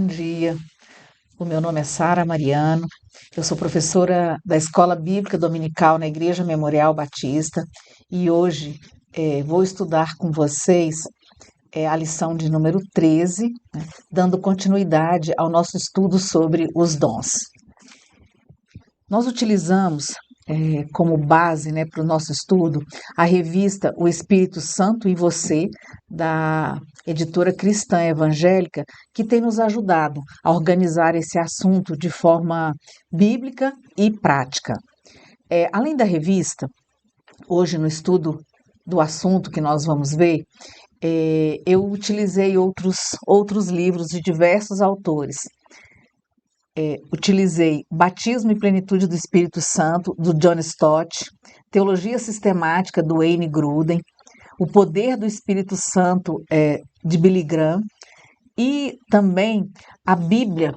Bom dia, o meu nome é Sara Mariano, eu sou professora da Escola Bíblica Dominical na Igreja Memorial Batista e hoje vou estudar com vocês a lição de número 13, dando continuidade ao nosso estudo sobre os dons. Nós utilizamos como base, para o nosso estudo a revista O Espírito Santo em Você, da editora cristã evangélica, que tem nos ajudado a organizar esse assunto de forma bíblica e prática. Além da revista, hoje no estudo do assunto que nós vamos ver, eu utilizei outros livros de diversos autores. Utilizei Batismo e Plenitude do Espírito Santo, do John Stott, Teologia Sistemática, do Wayne Grudem, O Poder do Espírito Santo, de Billy Graham, e também a Bíblia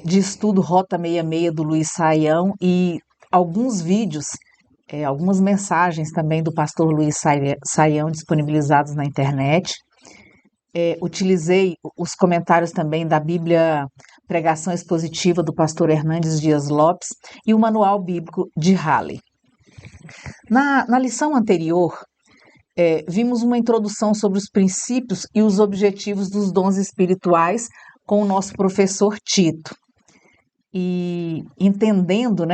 de Estudo Rota 66, do Luiz Saião, e alguns vídeos, algumas mensagens também do pastor Luiz Saião disponibilizados na internet. Utilizei os comentários também da Bíblia Pregação Expositiva do pastor Hernandes Dias Lopes e o Manual Bíblico de Halley. Na lição anterior, vimos uma introdução sobre os princípios e os objetivos dos dons espirituais com o nosso professor Tito. E entendendo,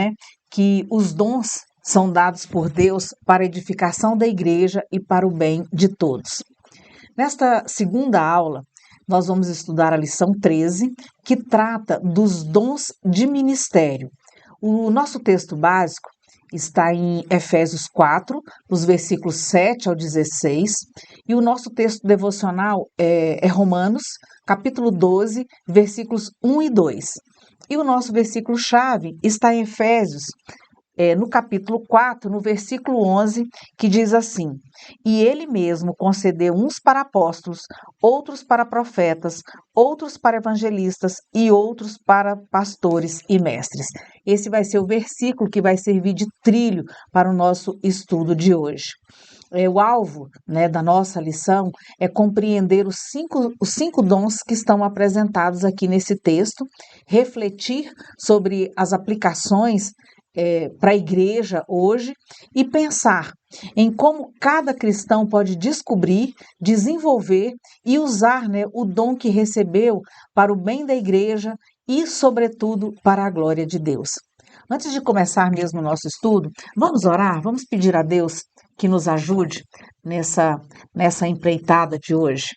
que os dons são dados por Deus para a edificação da igreja e para o bem de todos. Nesta segunda aula, nós vamos estudar a lição 13, que trata dos dons de ministério. O nosso texto básico está em Efésios 4, os versículos 7 ao 16, e o nosso texto devocional é Romanos, capítulo 12, versículos 1 e 2. E o nosso versículo-chave está em Efésios, no capítulo 4, no versículo 11, que diz assim: E ele mesmo concedeu uns para apóstolos, outros para profetas, outros para evangelistas e outros para pastores e mestres. Esse vai ser o versículo que vai servir de trilho para o nosso estudo de hoje. O alvo da nossa lição é compreender os cinco dons que estão apresentados aqui nesse texto, refletir sobre as aplicações para a igreja hoje e pensar em como cada cristão pode descobrir, desenvolver e usar o dom que recebeu para o bem da igreja e, sobretudo, para a glória de Deus. Antes de começar mesmo o nosso estudo, vamos orar, vamos pedir a Deus que nos ajude nessa empreitada de hoje.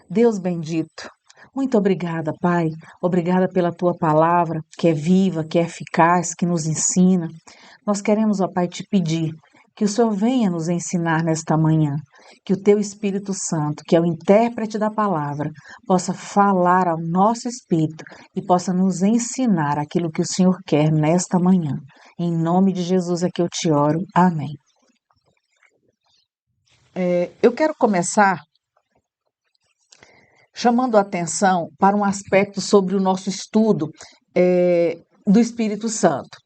Deus bendito, muito obrigada, Pai. Obrigada pela Tua palavra, que é viva, que é eficaz, que nos ensina. Nós queremos, ó Pai, te pedir que o Senhor venha nos ensinar nesta manhã, que o Teu Espírito Santo, que é o intérprete da palavra, possa falar ao nosso espírito e possa nos ensinar aquilo que o Senhor quer nesta manhã. Em nome de Jesus é que eu te oro. Amém. Eu quero começar chamando a atenção para um aspecto sobre o nosso estudo do Espírito Santo.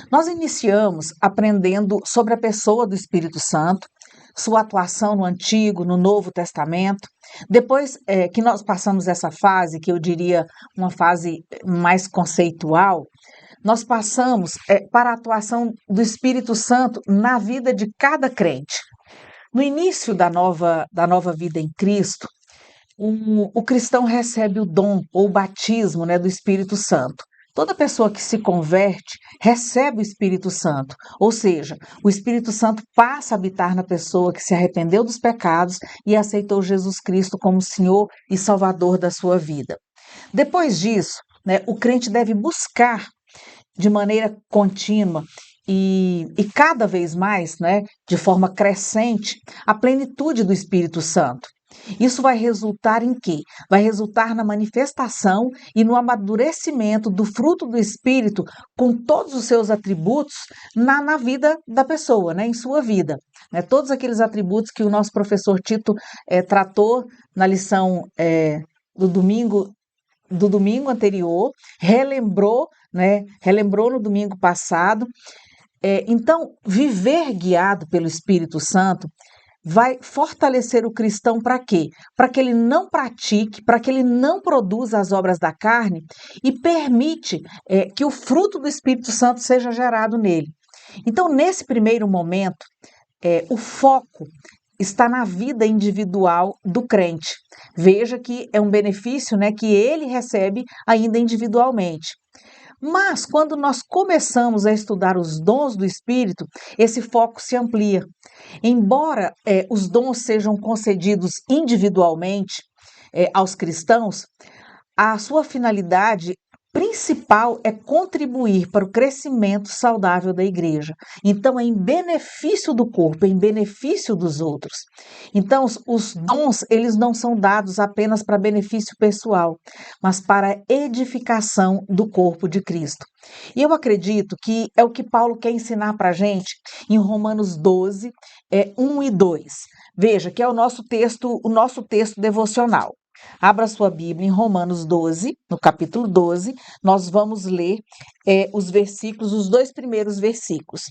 Nós iniciamos aprendendo sobre a pessoa do Espírito Santo, sua atuação no Antigo, no Novo Testamento. Depois que nós passamos essa fase, que eu diria uma fase mais conceitual, nós passamos para a atuação do Espírito Santo na vida de cada crente. No início da nova vida em Cristo, o cristão recebe o dom ou o batismo do Espírito Santo. Toda pessoa que se converte recebe o Espírito Santo, ou seja, o Espírito Santo passa a habitar na pessoa que se arrependeu dos pecados e aceitou Jesus Cristo como Senhor e Salvador da sua vida. Depois disso, o crente deve buscar de maneira contínua e cada vez mais, de forma crescente, a plenitude do Espírito Santo. Isso vai resultar em quê? Vai resultar na manifestação e no amadurecimento do fruto do Espírito com todos os seus atributos na vida da pessoa, em sua vida. Todos aqueles atributos que o nosso professor Tito tratou na lição do domingo anterior, relembrou no domingo passado. Então, viver guiado pelo Espírito Santo vai fortalecer o cristão para quê? Para que ele não pratique, para que ele não produza as obras da carne e permite que o fruto do Espírito Santo seja gerado nele. Então, nesse primeiro momento, o foco está na vida individual do crente. Veja que é um benefício, né, que ele recebe ainda individualmente. Mas quando nós começamos a estudar os dons do Espírito, esse foco se amplia. Embora os dons sejam concedidos individualmente aos cristãos, a sua finalidade principal é contribuir para o crescimento saudável da igreja. Então, é em benefício do corpo, é em benefício dos outros. Então, os dons, eles não são dados apenas para benefício pessoal, mas para a edificação do corpo de Cristo. E eu acredito que é o que Paulo quer ensinar para a gente em Romanos 12, 1 e 2. Veja, que é o nosso texto devocional. Abra sua Bíblia em Romanos 12, no capítulo 12, nós vamos ler os versículos, os 2 primeiros versículos.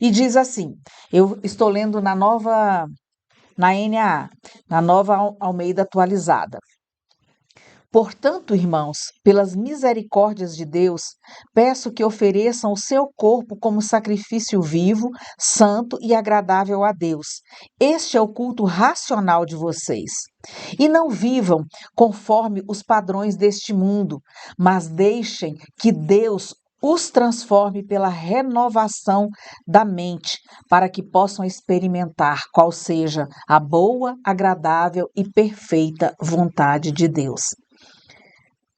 E diz assim, eu estou lendo na NAA, na Nova Almeida Atualizada. Portanto, irmãos, pelas misericórdias de Deus, peço que ofereçam o seu corpo como sacrifício vivo, santo e agradável a Deus. Este é o culto racional de vocês. E não vivam conforme os padrões deste mundo, mas deixem que Deus os transforme pela renovação da mente, para que possam experimentar qual seja a boa, agradável e perfeita vontade de Deus.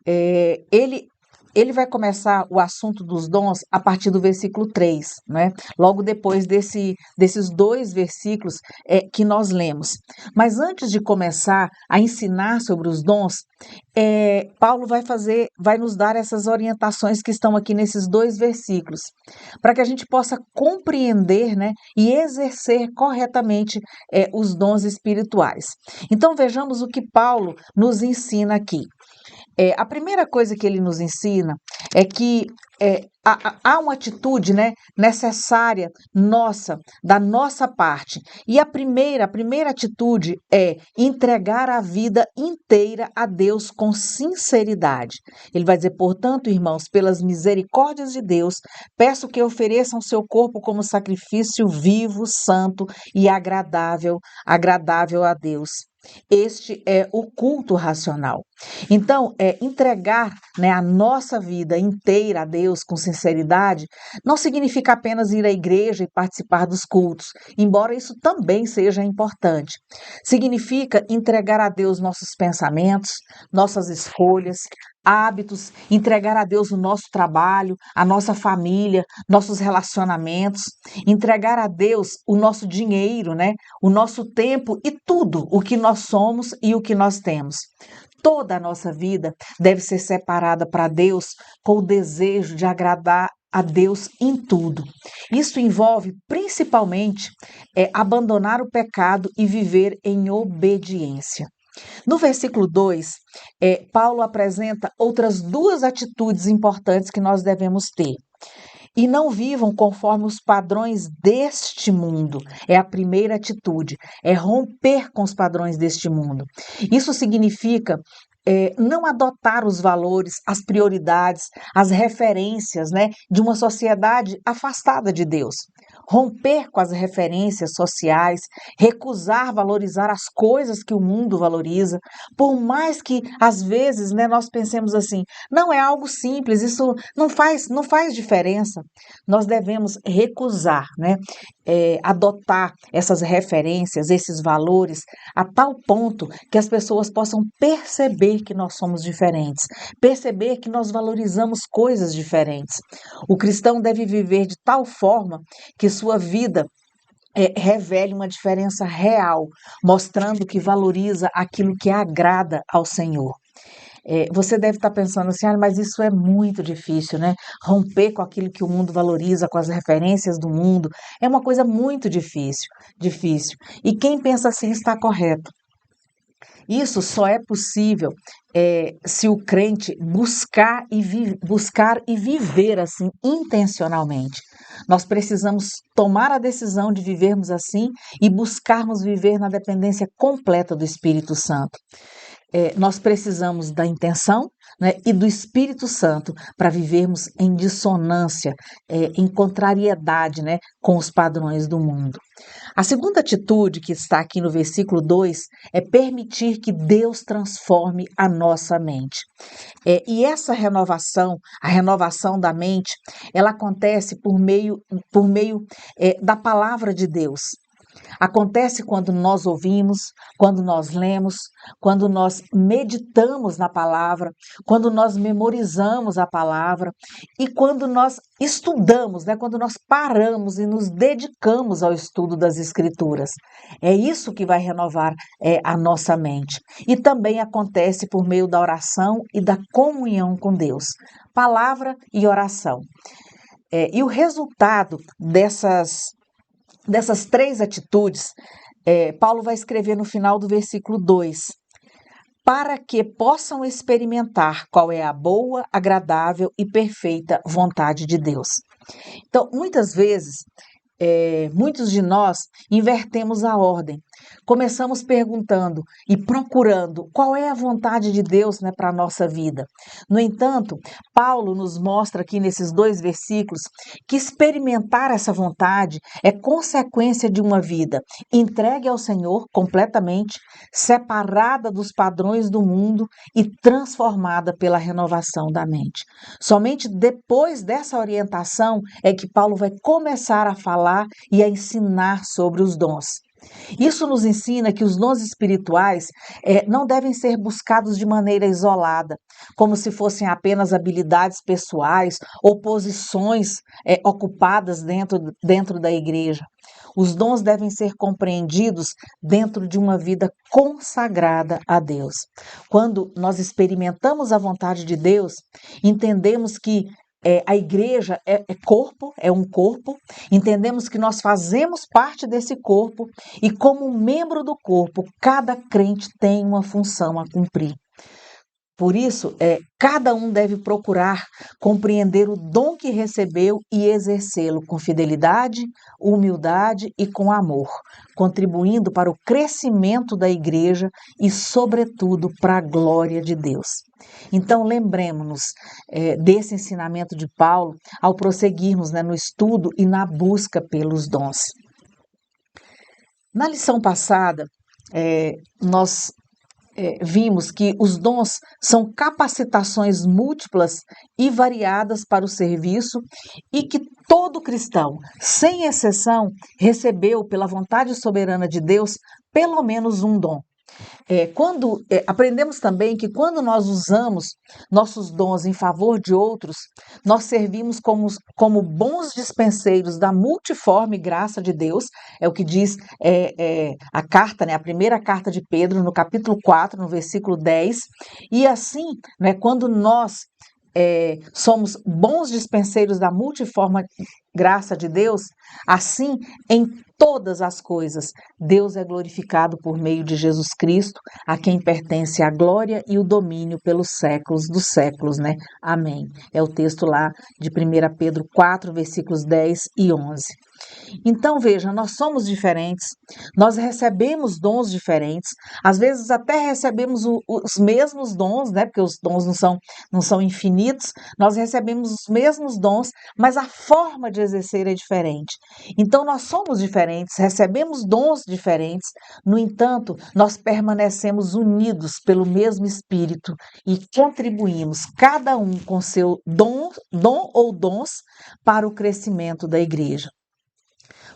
Ele vai começar o assunto dos dons a partir do versículo 3, né? Logo depois desses 2 versículos que nós lemos. Mas antes de começar a ensinar sobre os dons, Paulo vai nos dar essas orientações que estão aqui nesses 2 versículos, para que a gente possa compreender, né, e exercer corretamente os dons espirituais. Então vejamos o que Paulo nos ensina aqui. A primeira coisa que ele nos ensina é que há uma atitude, né, necessária da nossa parte. E a primeira atitude é entregar a vida inteira a Deus com sinceridade. Ele vai dizer, portanto, irmãos, pelas misericórdias de Deus, peço que ofereçam seu corpo como sacrifício vivo, santo e agradável a Deus. Este é o culto racional. Então, entregar, né, a nossa vida inteira a Deus com sinceridade não significa apenas ir à igreja e participar dos cultos, embora isso também seja importante. Significa entregar a Deus nossos pensamentos, nossas escolhas, hábitos, entregar a Deus o nosso trabalho, a nossa família, nossos relacionamentos, entregar a Deus o nosso dinheiro, né, o nosso tempo e tudo o que nós somos e o que nós temos. Toda a nossa vida deve ser separada para Deus com o desejo de agradar a Deus em tudo. Isso envolve principalmente abandonar o pecado e viver em obediência. No versículo 2, Paulo apresenta outras 2 atitudes importantes que nós devemos ter. E não vivam conforme os padrões deste mundo. É a primeira atitude, é romper com os padrões deste mundo. Isso significa não adotar os valores, as prioridades, as referências, né, de uma sociedade afastada de Deus. Romper com as referências sociais, recusar valorizar as coisas que o mundo valoriza, por mais que às vezes, né, nós pensemos assim, não é algo simples, isso não faz diferença. Nós devemos recusar, né, adotar essas referências, esses valores, a tal ponto que as pessoas possam perceber que nós somos diferentes, perceber que nós valorizamos coisas diferentes. O cristão deve viver de tal forma que sua vida revele uma diferença real, mostrando que valoriza aquilo que agrada ao Senhor. Você deve estar pensando assim, mas isso é muito difícil, né? Romper com aquilo que o mundo valoriza, com as referências do mundo, é uma coisa muito difícil. E quem pensa assim está correto. Isso só é possível se o crente buscar e viver assim intencionalmente. Nós precisamos tomar a decisão de vivermos assim e buscarmos viver na dependência completa do Espírito Santo. Nós precisamos da intenção, né, e do Espírito Santo para vivermos em dissonância, em contrariedade, né, com os padrões do mundo. A segunda atitude que está aqui no versículo 2 é permitir que Deus transforme a nossa mente. E essa renovação, a renovação da mente, ela acontece por meio da palavra de Deus. Acontece quando nós ouvimos, quando nós lemos, quando nós meditamos na palavra, quando nós memorizamos a palavra e quando nós estudamos, né? Quando nós paramos e nos dedicamos ao estudo das Escrituras. É isso que vai renovar a nossa mente. E também acontece por meio da oração e da comunhão com Deus. Palavra e oração. E o resultado dessas três atitudes, Paulo vai escrever no final do versículo 2, para que possam experimentar qual é a boa, agradável e perfeita vontade de Deus. Então, muitas vezes, muitos de nós invertemos a ordem. Começamos perguntando e procurando qual é a vontade de Deus, né, para a nossa vida. No entanto, Paulo nos mostra aqui nesses 2 versículos que experimentar essa vontade é consequência de uma vida entregue ao Senhor completamente, separada dos padrões do mundo e transformada pela renovação da mente. Somente depois dessa orientação é que Paulo vai começar a falar e a ensinar sobre os dons. Isso nos ensina que os dons espirituais não devem ser buscados de maneira isolada, como se fossem apenas habilidades pessoais ou posições ocupadas dentro da igreja. Os dons devem ser compreendidos dentro de uma vida consagrada a Deus. Quando nós experimentamos a vontade de Deus, entendemos que a igreja é um corpo, entendemos que nós fazemos parte desse corpo e, como membro do corpo, cada crente tem uma função a cumprir. Por isso, cada um deve procurar compreender o dom que recebeu e exercê-lo com fidelidade, humildade e com amor, contribuindo para o crescimento da igreja e, sobretudo, para a glória de Deus. Então, lembremos-nos desse ensinamento de Paulo ao prosseguirmos, né, no estudo e na busca pelos dons. Na lição passada, nós vimos que os dons são capacitações múltiplas e variadas para o serviço e que todo cristão, sem exceção, recebeu pela vontade soberana de Deus pelo menos um dom. Aprendemos também que quando nós usamos nossos dons em favor de outros, nós servimos como bons dispenseiros da multiforme graça de Deus, é o que diz a carta, né, a primeira carta de Pedro, no capítulo 4, no versículo 10, e assim, né, quando nós somos bons dispenseiros da multiforme graça de Deus, assim, em todas as coisas, Deus é glorificado por meio de Jesus Cristo, a quem pertence a glória e o domínio pelos séculos dos séculos, né? Amém. É o texto lá de 1 Pedro 4, versículos 10 e 11. Então, veja, nós somos diferentes, nós recebemos dons diferentes, às vezes até recebemos os mesmos dons, né? Porque os dons não são infinitos, nós recebemos os mesmos dons, mas a forma de exercer é diferente. Então, nós somos diferentes, recebemos dons diferentes, no entanto, nós permanecemos unidos pelo mesmo Espírito e contribuímos, cada um com seu dom ou dons, para o crescimento da igreja.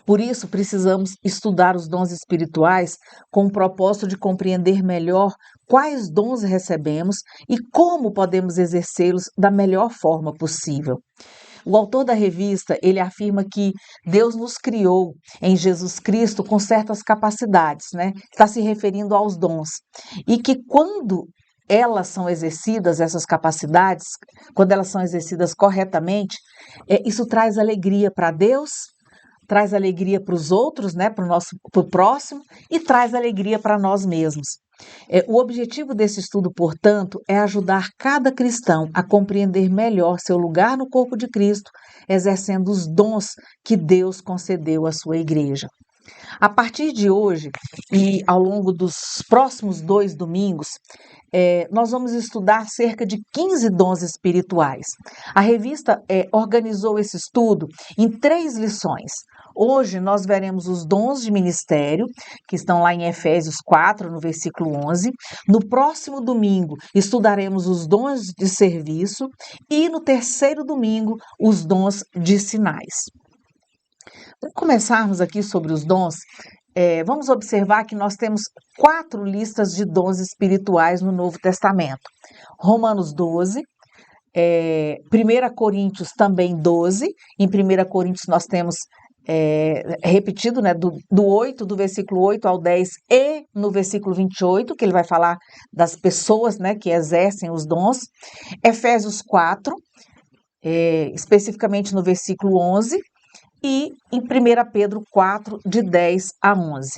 Por isso, precisamos estudar os dons espirituais com o propósito de compreender melhor quais dons recebemos e como podemos exercê-los da melhor forma possível. O autor da revista, ele afirma que Deus nos criou em Jesus Cristo com certas capacidades, né? Está se referindo aos dons. E que quando elas são exercidas, essas capacidades, quando elas são exercidas corretamente, isso traz alegria para Deus, traz alegria para os outros, né, para o próximo, e traz alegria para nós mesmos. O objetivo desse estudo, portanto, é ajudar cada cristão a compreender melhor seu lugar no corpo de Cristo, exercendo os dons que Deus concedeu à sua igreja. A partir de hoje e ao longo dos próximos 2 domingos, nós vamos estudar cerca de 15 dons espirituais. A revista organizou esse estudo em 3 lições. Hoje nós veremos os dons de ministério, que estão lá em Efésios 4, no versículo 11. No próximo domingo, estudaremos os dons de serviço e no terceiro domingo, os dons de sinais. Para começarmos aqui sobre os dons, vamos observar que nós temos 4 listas de dons espirituais no Novo Testamento. Romanos 12, 1 Coríntios também 12. Em 1 Coríntios nós temos repetido, né, do 8, do versículo 8 ao 10 e no versículo 28, que ele vai falar das pessoas, né, que exercem os dons. Efésios 4, especificamente no versículo 11. E em 1 Pedro 4, de 10 a 11.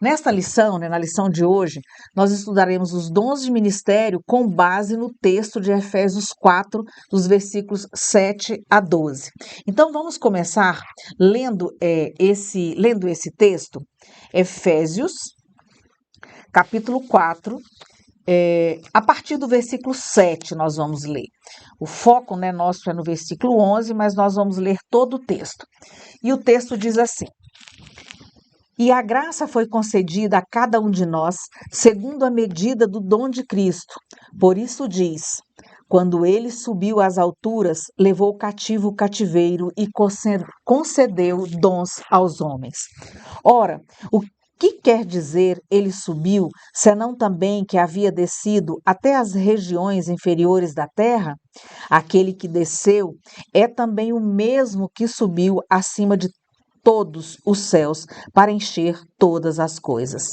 Nesta lição, né, na lição de hoje, nós estudaremos os dons de ministério com base no texto de Efésios 4, dos versículos 7 a 12. Então, vamos começar lendo esse texto, Efésios, capítulo 4, a partir do versículo 7 nós vamos ler. O foco, né, nosso é no versículo 11, mas nós vamos ler todo o texto. E o texto diz assim: E a graça foi concedida a cada um de nós, segundo a medida do dom de Cristo. Por isso diz: Quando ele subiu às alturas, levou cativo o cativeiro e concedeu dons aos homens. Ora, o que quer dizer ele subiu, senão também que havia descido até as regiões inferiores da terra? Aquele que desceu é também o mesmo que subiu acima de todos os céus para encher todas as coisas.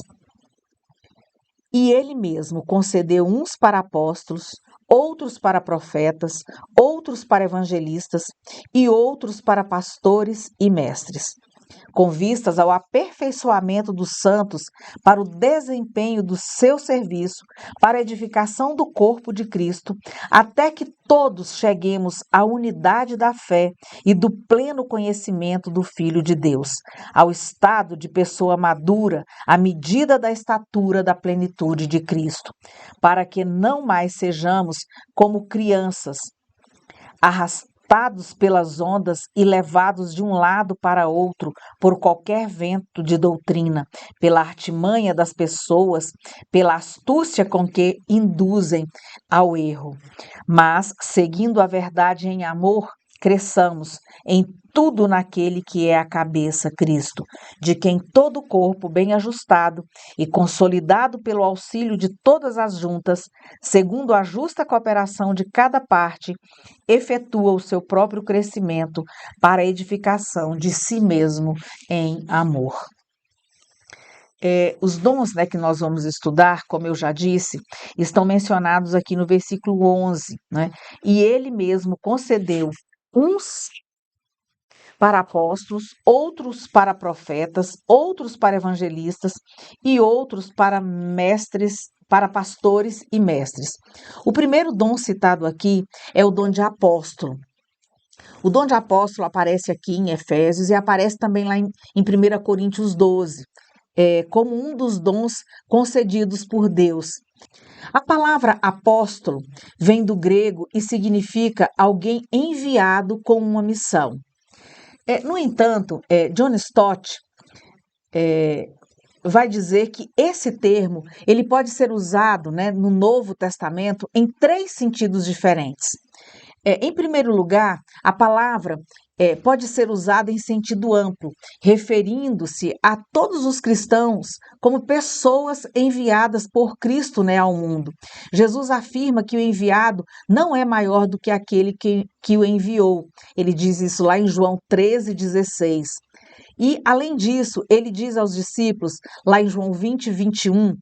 E ele mesmo concedeu uns para apóstolos, outros para profetas, outros para evangelistas e outros para pastores e mestres, com vistas ao aperfeiçoamento dos santos para o desempenho do seu serviço, para a edificação do corpo de Cristo, até que todos cheguemos à unidade da fé e do pleno conhecimento do Filho de Deus, ao estado de pessoa madura, à medida da estatura da plenitude de Cristo, para que não mais sejamos como crianças, arrastados pelas ondas e levados de um lado para outro por qualquer vento de doutrina, pela artimanha das pessoas, pela astúcia com que induzem ao erro. Mas, seguindo a verdade em amor, cresçamos em tudo naquele que é a cabeça, Cristo, de quem todo o corpo bem ajustado e consolidado pelo auxílio de todas as juntas, segundo a justa cooperação de cada parte, efetua o seu próprio crescimento para a edificação de si mesmo em amor. Os dons, né, que nós vamos estudar, como eu já disse, estão mencionados aqui no versículo 11, né? E ele mesmo concedeu uns para apóstolos, outros para profetas, outros para evangelistas e outros para mestres, para pastores e mestres. O primeiro dom citado aqui é o dom de apóstolo. O dom de apóstolo aparece aqui em Efésios e aparece também lá em 1 Coríntios 12, como um dos dons concedidos por Deus. A palavra apóstolo vem do grego e significa alguém enviado com uma missão. No entanto, John Stott vai dizer que esse termo ele pode ser usado, né, no Novo Testamento em 3 sentidos diferentes. Em primeiro lugar, a palavra pode ser usada em sentido amplo, referindo-se a todos os cristãos como pessoas enviadas por Cristo, né, ao mundo. Jesus afirma que o enviado não é maior do que aquele que o enviou. Ele diz isso lá em João 13,16. E, além disso, ele diz aos discípulos, lá em João 20, 21,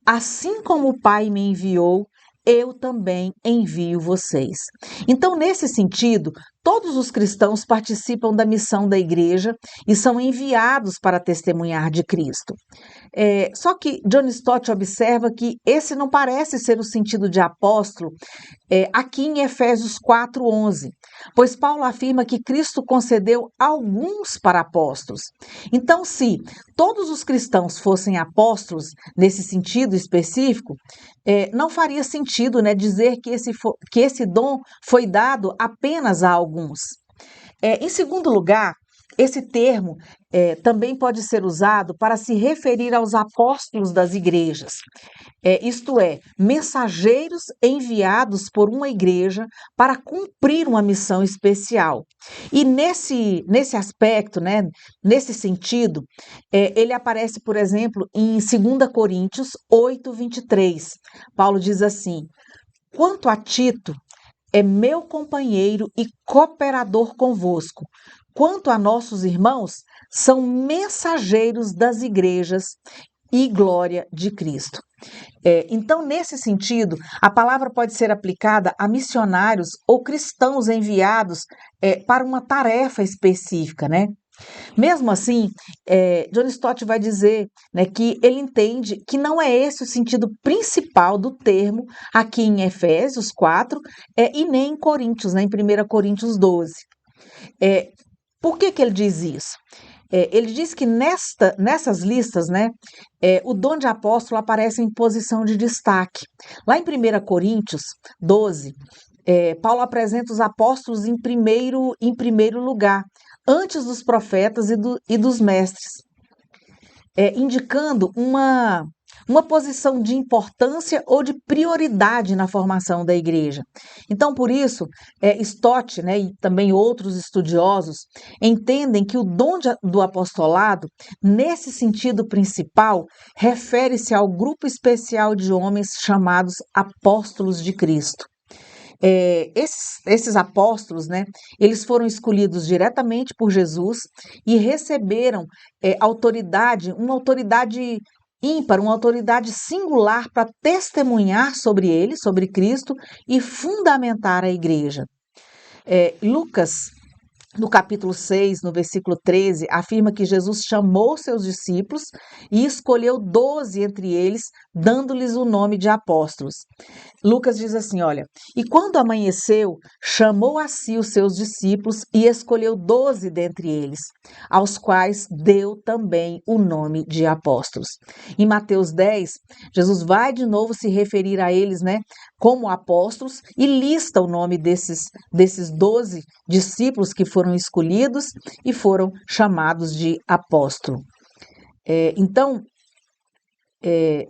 assim como o Pai me enviou, eu também envio vocês. Então, nesse sentido, Todos os cristãos participam da missão da igreja e são enviados para testemunhar de Cristo. Só que John Stott observa que esse não parece ser o sentido de apóstolo aqui em Efésios 4:11, pois Paulo afirma que Cristo concedeu alguns para apóstolos. Então, se todos os cristãos fossem apóstolos nesse sentido específico, não faria sentido, né, dizer que esse dom foi dado apenas a alguns. Em segundo lugar, esse termo também pode ser usado para se referir aos apóstolos das igrejas, isto é, mensageiros enviados por uma igreja para cumprir uma missão especial. E nesse aspecto, né, nesse sentido, ele aparece, por exemplo, em 2 Coríntios 8:23. Paulo diz assim: quanto a Tito, é meu companheiro e cooperador convosco. Quanto a nossos irmãos, são mensageiros das igrejas e glória de Cristo. Então, nesse sentido, a palavra pode ser aplicada a missionários ou cristãos enviados para uma tarefa específica, né? Mesmo assim, John Stott vai dizer, né, que ele entende que não é esse o sentido principal do termo aqui em Efésios 4 e nem em Coríntios, né, em 1 Coríntios 12. Por que ele diz isso? Ele diz que nessas listas, né, o dom de apóstolo aparece em posição de destaque. Lá em 1 Coríntios 12, Paulo apresenta os apóstolos em primeiro lugar, antes dos profetas e dos mestres, indicando uma posição de importância ou de prioridade na formação da igreja. Então, por isso, Stott, né, e também outros estudiosos entendem que o dom do apostolado, nesse sentido principal, refere-se ao grupo especial de homens chamados apóstolos de Cristo. Esses apóstolos, né, eles foram escolhidos diretamente por Jesus e receberam uma autoridade ímpar, uma autoridade singular para testemunhar sobre ele, sobre Cristo e fundamentar a igreja. Lucas, no capítulo 6, no versículo 13, afirma que Jesus chamou seus discípulos e escolheu 12 entre eles, dando-lhes o nome de apóstolos. Lucas diz assim, olha, e quando amanheceu, chamou a si os seus discípulos e escolheu 12 dentre eles, aos quais deu também o nome de apóstolos. Em Mateus 10, Jesus vai de novo se referir a eles, né, como apóstolos e lista o nome desses 12 discípulos que foram escolhidos e foram chamados de apóstolo. Então,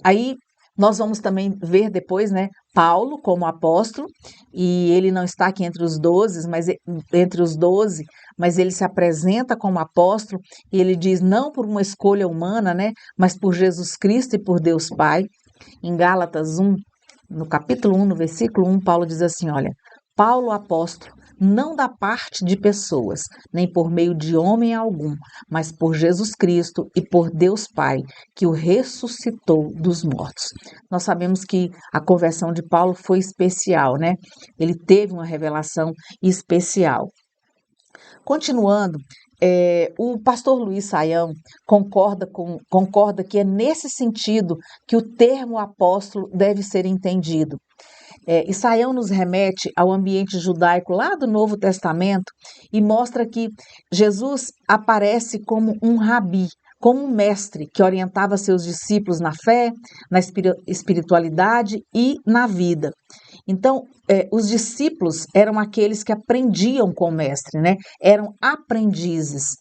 aí nós vamos também ver depois, né, Paulo como apóstolo, e ele não está aqui entre os 12, mas ele se apresenta como apóstolo, e ele diz não por uma escolha humana, né, mas por Jesus Cristo e por Deus Pai. Em Gálatas 1, no capítulo 1, no versículo 1, Paulo diz assim, olha, Paulo apóstolo, não da parte de pessoas, nem por meio de homem algum, mas por Jesus Cristo e por Deus Pai, que o ressuscitou dos mortos. Nós sabemos que a conversão de Paulo foi especial, né? Ele teve uma revelação especial. Continuando, o pastor Luiz Saião concorda que é nesse sentido que o termo apóstolo deve ser entendido. E Saião nos remete ao ambiente judaico lá do Novo Testamento e mostra que Jesus aparece como um rabi, como um mestre que orientava seus discípulos na fé, na espiritualidade e na vida. Então, os discípulos eram aqueles que aprendiam com o mestre, né? Eram aprendizes.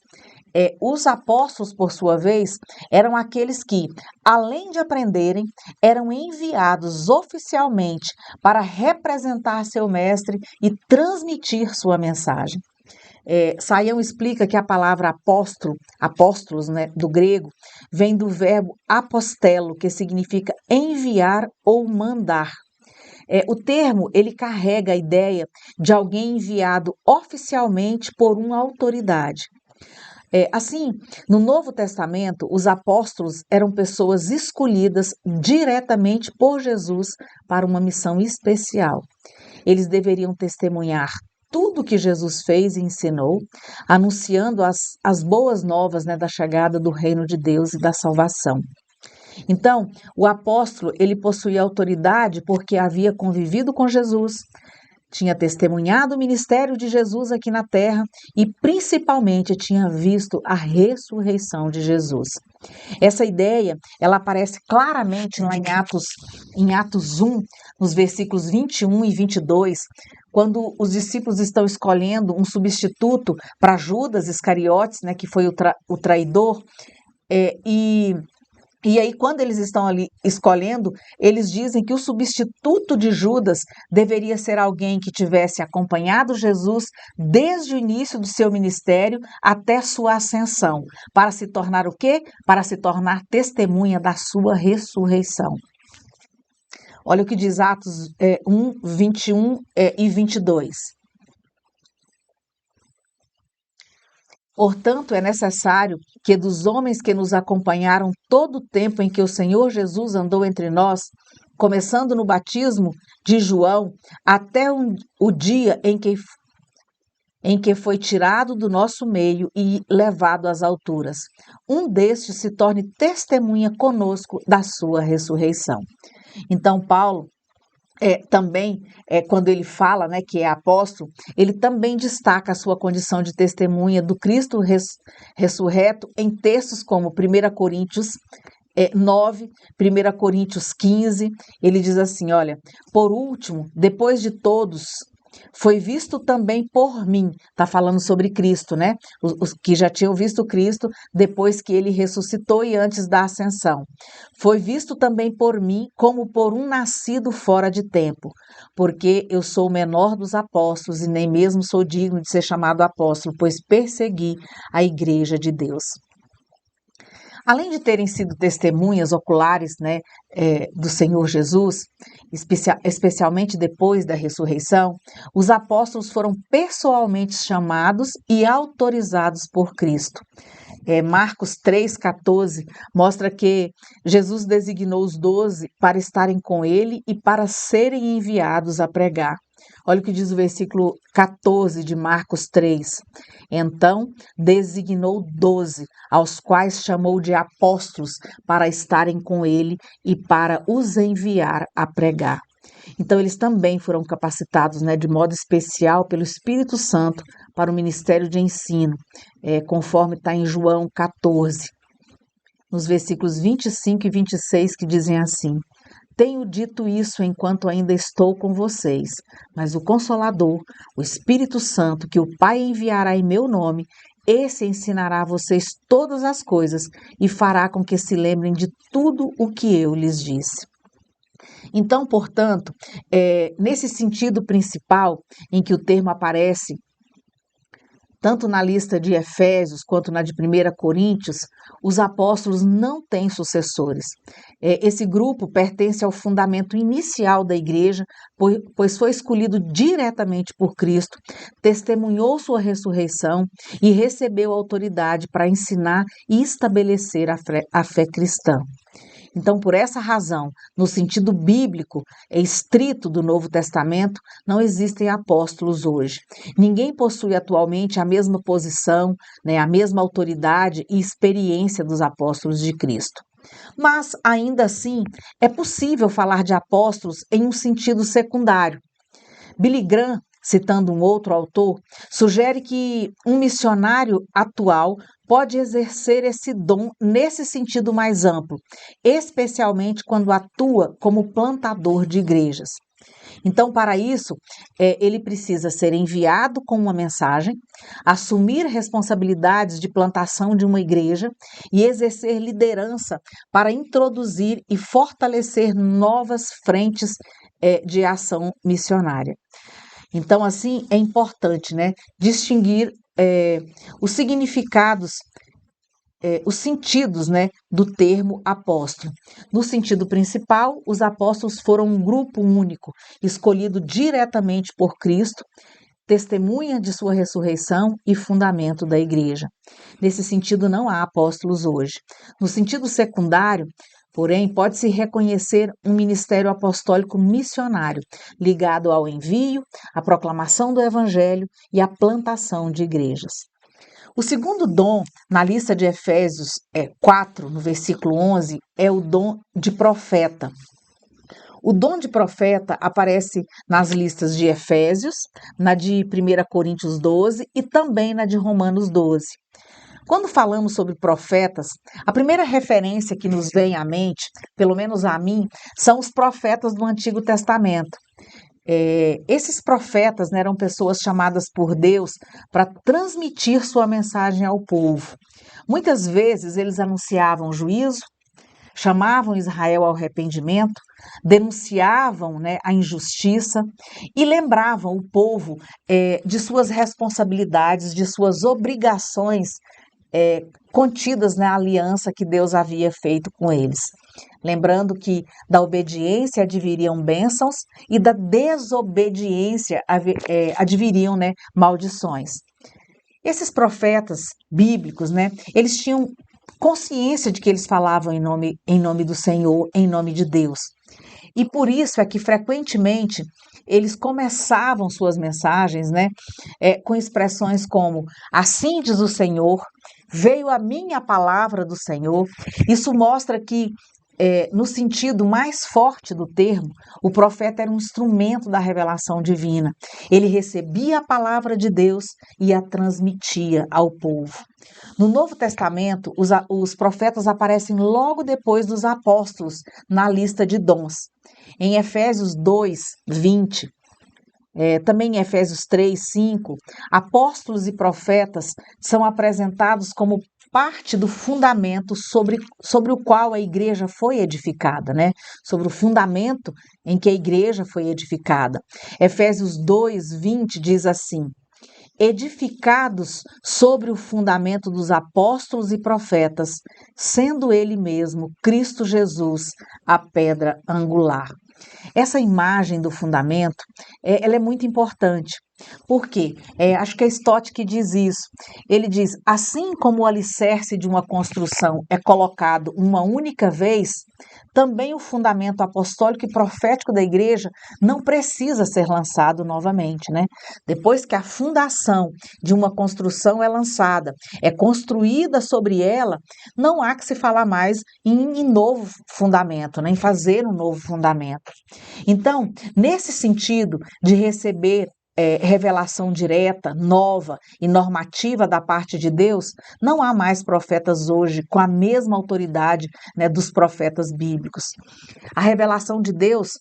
Os apóstolos, por sua vez, eram aqueles que, além de aprenderem, eram enviados oficialmente para representar seu mestre e transmitir sua mensagem. Saião explica que a palavra apóstolos, né, do grego, vem do verbo apostelo, que significa enviar ou mandar. O termo ele carrega a ideia de alguém enviado oficialmente por uma autoridade. Assim, no Novo Testamento, os apóstolos eram pessoas escolhidas diretamente por Jesus para uma missão especial. Eles deveriam testemunhar tudo que Jesus fez e ensinou, anunciando as boas novas, né, da chegada do reino de Deus e da salvação. Então, o apóstolo, ele possuía autoridade porque havia convivido com Jesus, tinha testemunhado o ministério de Jesus aqui na terra e, principalmente, tinha visto a ressurreição de Jesus. Essa ideia, ela aparece claramente lá em Atos 1, nos versículos 21 e 22, quando os discípulos estão escolhendo um substituto para Judas Iscariotes, né, que foi o traidor, e aí, quando eles estão ali escolhendo, eles dizem que o substituto de Judas deveria ser alguém que tivesse acompanhado Jesus desde o início do seu ministério até sua ascensão, para se tornar o quê? Para se tornar testemunha da sua ressurreição. Olha o que diz Atos 1, 21 e 22. Portanto, é necessário que dos homens que nos acompanharam todo o tempo em que o Senhor Jesus andou entre nós, começando no batismo de João, até o dia em que foi tirado do nosso meio e levado às alturas, um destes se torne testemunha conosco da sua ressurreição. Então, Paulo também, quando ele fala, né, que é apóstolo, ele também destaca a sua condição de testemunha do Cristo ressurreto em textos como 1 Coríntios 9, 1 Coríntios 15, ele diz assim, olha, por último, depois de todos, foi visto também por mim, está falando sobre Cristo, né? Os que já tinham visto Cristo depois que ele ressuscitou e antes da ascensão. Foi visto também por mim como por um nascido fora de tempo, porque eu sou o menor dos apóstolos e nem mesmo sou digno de ser chamado apóstolo, pois persegui a igreja de Deus. Além de terem sido testemunhas oculares, né, do Senhor Jesus, especialmente depois da ressurreição, os apóstolos foram pessoalmente chamados e autorizados por Cristo. Marcos 3,14 mostra que Jesus designou os 12 para estarem com ele e para serem enviados a pregar. Olha o que diz o versículo 14 de Marcos 3. Então, designou 12, aos quais chamou de apóstolos, para estarem com ele e para os enviar a pregar. Então, eles também foram capacitados, né, de modo especial pelo Espírito Santo para o ministério de ensino, conforme está em João 14, nos versículos 25 e 26, que dizem assim: Tenho dito isso enquanto ainda estou com vocês, mas o Consolador, o Espírito Santo, que o Pai enviará em meu nome, esse ensinará a vocês todas as coisas e fará com que se lembrem de tudo o que eu lhes disse. Então, portanto, nesse sentido principal em que o termo aparece, tanto na lista de Efésios quanto na de 1 Coríntios, os apóstolos não têm sucessores. Esse grupo pertence ao fundamento inicial da igreja, pois foi escolhido diretamente por Cristo, testemunhou sua ressurreição e recebeu autoridade para ensinar e estabelecer a fé cristã. Então, por essa razão, no sentido bíblico estrito do Novo Testamento, não existem apóstolos hoje. Ninguém possui atualmente a mesma posição, né, a mesma autoridade e experiência dos apóstolos de Cristo. Mas, ainda assim, é possível falar de apóstolos em um sentido secundário. Billy Graham, citando um outro autor, sugere que um missionário atual pode exercer esse dom nesse sentido mais amplo, especialmente quando atua como plantador de igrejas. Então, para isso, ele precisa ser enviado com uma mensagem, assumir responsabilidades de plantação de uma igreja e exercer liderança para introduzir e fortalecer novas frentes de ação missionária. Então, assim, é importante, né, distinguir os significados, os sentidos, né, do termo apóstolo. No sentido principal, os apóstolos foram um grupo único, escolhido diretamente por Cristo, testemunha de sua ressurreição e fundamento da igreja. Nesse sentido, não há apóstolos hoje. No sentido secundário, Porém, pode-se reconhecer um ministério apostólico missionário, ligado ao envio, à proclamação do evangelho e à plantação de igrejas. O segundo dom, na lista de Efésios 4, no versículo 11, é o dom de profeta. O dom de profeta aparece nas listas de Efésios, na de 1 Coríntios 12 e também na de Romanos 12. Quando falamos sobre profetas, a primeira referência que nos vem à mente, pelo menos a mim, são os profetas do Antigo Testamento. Esses profetas, né, eram pessoas chamadas por Deus para transmitir sua mensagem ao povo. Muitas vezes eles anunciavam juízo, chamavam Israel ao arrependimento, denunciavam, né, a injustiça e lembravam o povo de suas responsabilidades, de suas obrigações contidas na aliança que Deus havia feito com eles. Lembrando que da obediência adviriam bênçãos e da desobediência adviriam, né, maldições. Esses profetas bíblicos, né, eles tinham consciência de que eles falavam em nome do Senhor, em nome de Deus. E por isso é que frequentemente eles começavam suas mensagens, né, com expressões como: assim diz o Senhor, veio a minha palavra do Senhor. Isso mostra que, no sentido mais forte do termo, o profeta era um instrumento da revelação divina. Ele recebia a palavra de Deus e a transmitia ao povo. No Novo Testamento, os profetas aparecem logo depois dos apóstolos na lista de dons. Em Efésios 2, 20, também em Efésios 3, 5, apóstolos e profetas são apresentados como parte do fundamento sobre o qual a igreja foi edificada, né? Sobre o fundamento em que a igreja foi edificada. Efésios 2, 20 diz assim: edificados sobre o fundamento dos apóstolos e profetas, sendo ele mesmo, Cristo Jesus, a pedra angular. Essa imagem do fundamento, ela é muito importante. Por quê? Acho que é Stott que diz isso. Ele diz: assim como o alicerce de uma construção é colocado uma única vez, também o fundamento apostólico e profético da igreja não precisa ser lançado novamente, né? Depois que a fundação de uma construção é lançada, é construída sobre ela, não há que se falar mais em novo fundamento, né? Em fazer um novo fundamento. Então, nesse sentido de receber revelação direta, nova e normativa da parte de Deus, não há mais profetas hoje com a mesma autoridade, né, dos profetas bíblicos. A revelação de Deus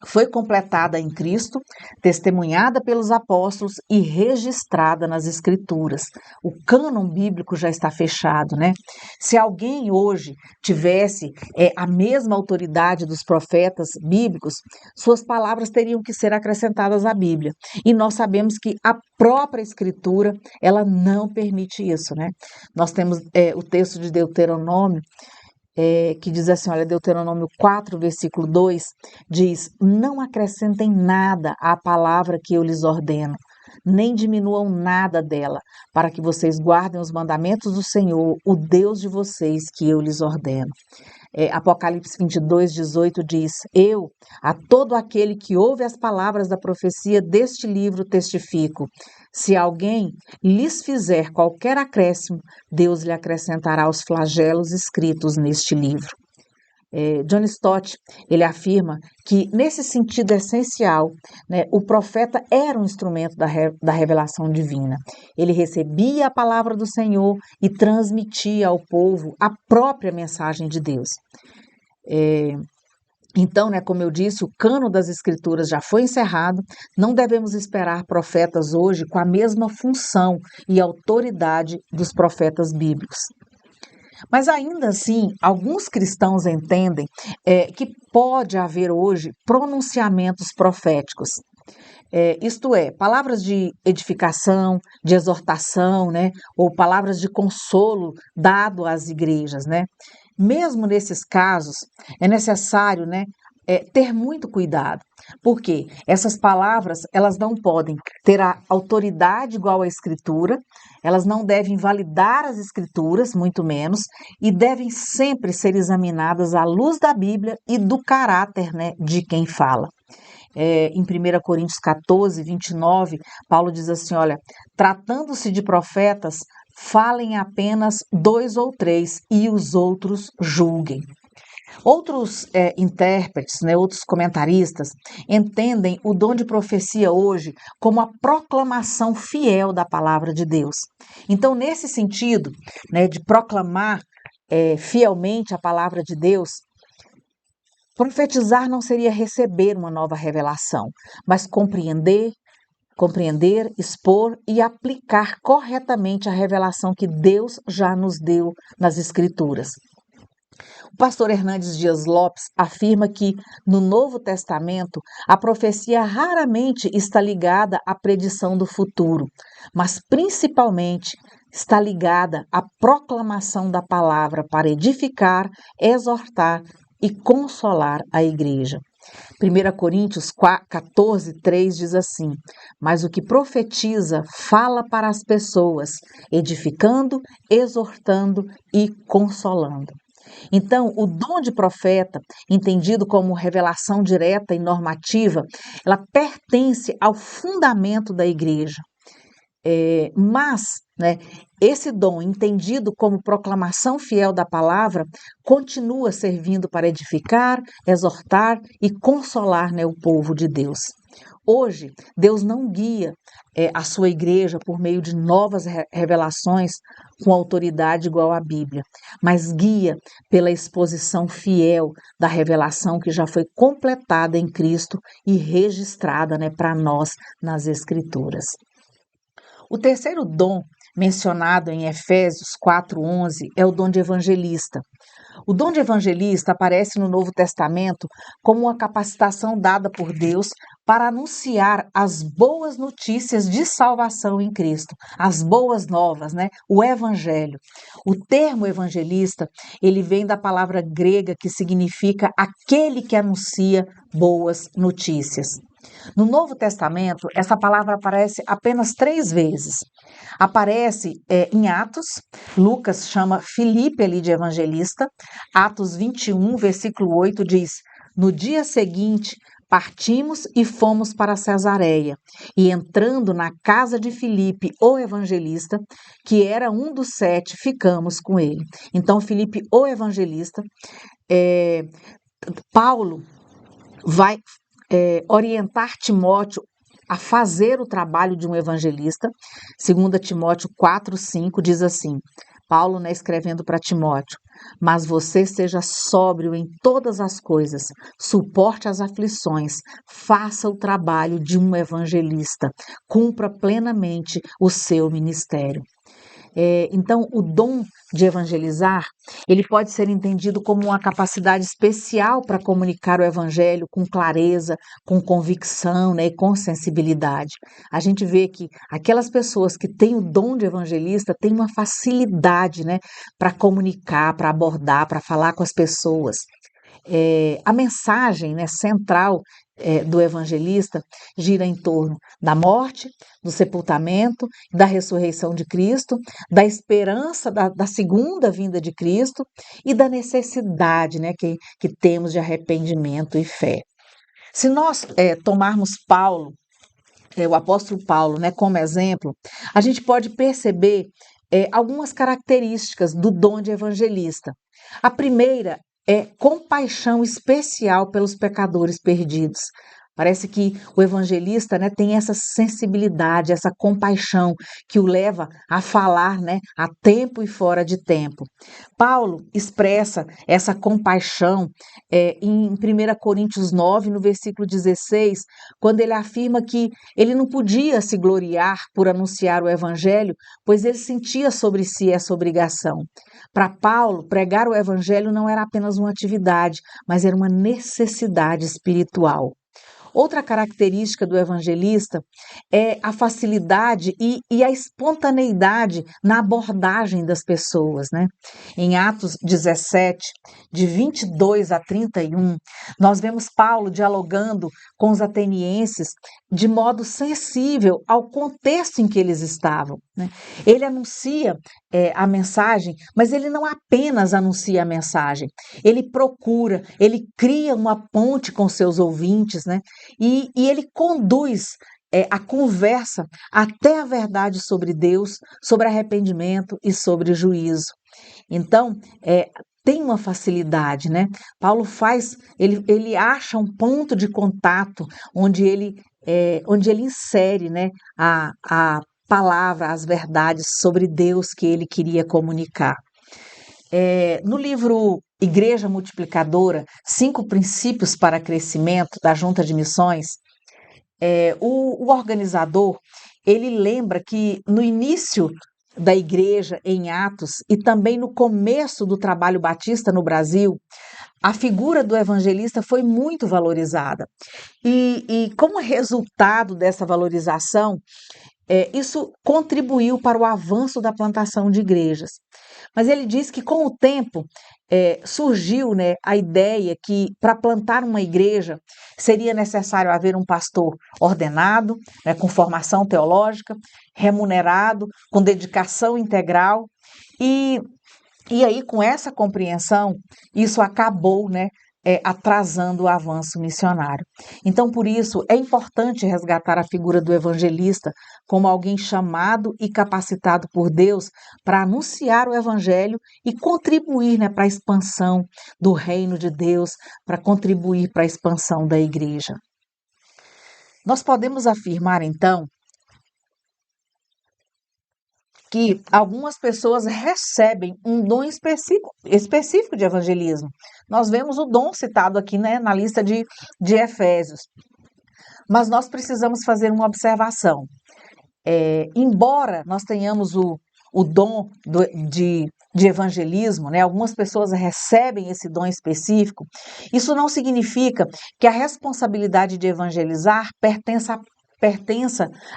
foi completada em Cristo, testemunhada pelos apóstolos e registrada nas Escrituras. O cânon bíblico já está fechado, né? Se alguém hoje tivesse a mesma autoridade dos profetas bíblicos, suas palavras teriam que ser acrescentadas à Bíblia. E nós sabemos que a própria Escritura, ela não permite isso, né? Nós temos o texto de Deuteronômio, que diz assim, olha, Deuteronômio 4, versículo 2, diz: não acrescentem nada à palavra que eu lhes ordeno, nem diminuam nada dela, para que vocês guardem os mandamentos do Senhor, o Deus de vocês, que eu lhes ordeno. Apocalipse 22, 18 diz: eu, a todo aquele que ouve as palavras da profecia deste livro, testifico. Se alguém lhes fizer qualquer acréscimo, Deus lhe acrescentará os flagelos escritos neste livro. John Stott, ele afirma que, nesse sentido essencial, né, o profeta era um instrumento da revelação divina. Ele recebia a palavra do Senhor e transmitia ao povo a própria mensagem de Deus. Então, né, como eu disse, o cano das Escrituras já foi encerrado, não devemos esperar profetas hoje com a mesma função e autoridade dos profetas bíblicos. Mas ainda assim, alguns cristãos entendem que pode haver hoje pronunciamentos proféticos. Isto é, palavras de edificação, de exortação, né, ou palavras de consolo dado às igrejas, né? Mesmo nesses casos, é necessário, né, ter muito cuidado, porque essas palavras elas não podem ter a autoridade igual à Escritura, elas não devem validar as Escrituras, muito menos, e devem sempre ser examinadas à luz da Bíblia e do caráter, né, de quem fala. Em 1 Coríntios 14, 29, Paulo diz assim: olha, tratando-se de profetas, falem apenas 2 ou 3 e os outros julguem. Outros intérpretes, né, outros comentaristas, entendem o dom de profecia hoje como a proclamação fiel da palavra de Deus. Então, nesse sentido, né, de proclamar fielmente a palavra de Deus, profetizar não seria receber uma nova revelação, mas compreender, expor e aplicar corretamente a revelação que Deus já nos deu nas Escrituras. O pastor Hernandes Dias Lopes afirma que, no Novo Testamento, a profecia raramente está ligada à predição do futuro, mas principalmente está ligada à proclamação da palavra para edificar, exortar e consolar a igreja. 1 Coríntios 14, 3 diz assim: mas o que profetiza fala para as pessoas, edificando, exortando e consolando. Então, o dom de profeta, entendido como revelação direta e normativa, ela pertence ao fundamento da igreja. Mas, né, esse dom, entendido como proclamação fiel da palavra, continua servindo para edificar, exortar e consolar, né, o povo de Deus. Hoje, Deus não guia a sua igreja por meio de novas revelações com autoridade igual à Bíblia, mas guia pela exposição fiel da revelação que já foi completada em Cristo e registrada, né, para nós nas Escrituras. O terceiro dom mencionado em Efésios 4:11 é o dom de evangelista. O dom de evangelista aparece no Novo Testamento como uma capacitação dada por Deus para anunciar as boas notícias de salvação em Cristo, as boas novas, né? O evangelho. O termo evangelista, ele vem da palavra grega que significa aquele que anuncia boas notícias. No Novo Testamento, essa palavra aparece apenas 3 vezes. Aparece em Atos, Lucas chama Filipe ali de evangelista. Atos 21, versículo 8 diz: no dia seguinte, partimos e fomos para Cesareia, e entrando na casa de Filipe, o evangelista, que era um dos 7, ficamos com ele. Então, Filipe, o evangelista, Paulo vai orientar Timóteo a fazer o trabalho de um evangelista. 2 Timóteo 4:5 diz assim, Paulo, né, escrevendo para Timóteo: mas você seja sóbrio em todas as coisas, suporte as aflições, faça o trabalho de um evangelista, cumpra plenamente o seu ministério. Então, o dom de evangelizar, ele pode ser entendido como uma capacidade especial para comunicar o evangelho com clareza, com convicção, né, e com sensibilidade. A gente vê que aquelas pessoas que têm o dom de evangelista têm uma facilidade, né, para comunicar, para abordar, para falar com as pessoas. A mensagem, né, central do evangelista gira em torno da morte, do sepultamento, da ressurreição de Cristo, da esperança da segunda vinda de Cristo e da necessidade, né, que temos de arrependimento e fé. Se nós tomarmos Paulo, o apóstolo Paulo, né, como exemplo, a gente pode perceber algumas características do dom de evangelista. A primeira é compaixão especial pelos pecadores perdidos. Parece que o evangelista, né, tem essa sensibilidade, essa compaixão que o leva a falar, né, a tempo e fora de tempo. Paulo expressa essa compaixão em 1 Coríntios 9, no versículo 16, quando ele afirma que ele não podia se gloriar por anunciar o evangelho, pois ele sentia sobre si essa obrigação. Para Paulo, pregar o evangelho não era apenas uma atividade, mas era uma necessidade espiritual. Outra característica do evangelista é a facilidade e a espontaneidade na abordagem das pessoas, né? Em Atos 17, de 22 a 31, nós vemos Paulo dialogando com os atenienses de modo sensível ao contexto em que eles estavam, né? Ele anuncia a mensagem, mas ele não apenas anuncia a mensagem, ele procura, ele cria uma ponte com seus ouvintes, né? E ele conduz a conversa até a verdade sobre Deus, sobre arrependimento e sobre juízo. Então, tem uma facilidade, né? Paulo ele acha um ponto de contato onde ele insere, né, a palavra, as verdades sobre Deus que ele queria comunicar. No livro Igreja Multiplicadora, 5 Princípios para Crescimento, da Junta de Missões, o organizador, ele lembra que no início da igreja, em Atos, e também no começo do trabalho batista no Brasil, a figura do evangelista foi muito valorizada. E como resultado dessa valorização, isso contribuiu para o avanço da plantação de igrejas. Mas ele diz que com o tempo surgiu, né, a ideia que para plantar uma igreja seria necessário haver um pastor ordenado, né, com formação teológica, remunerado, com dedicação integral. E aí, com essa compreensão, isso acabou, né, atrasando o avanço missionário. Então, por isso, é importante resgatar a figura do evangelista como alguém chamado e capacitado por Deus para anunciar o evangelho e contribuir, né, para a expansão do reino de Deus, para contribuir para a expansão da igreja. Nós podemos afirmar, então, que algumas pessoas recebem um dom específico de evangelismo. Nós vemos o dom citado aqui, né, na lista de Efésios. Mas nós precisamos fazer uma observação. Embora nós tenhamos o dom de evangelismo, né, algumas pessoas recebem esse dom específico, isso não significa que a responsabilidade de evangelizar pertença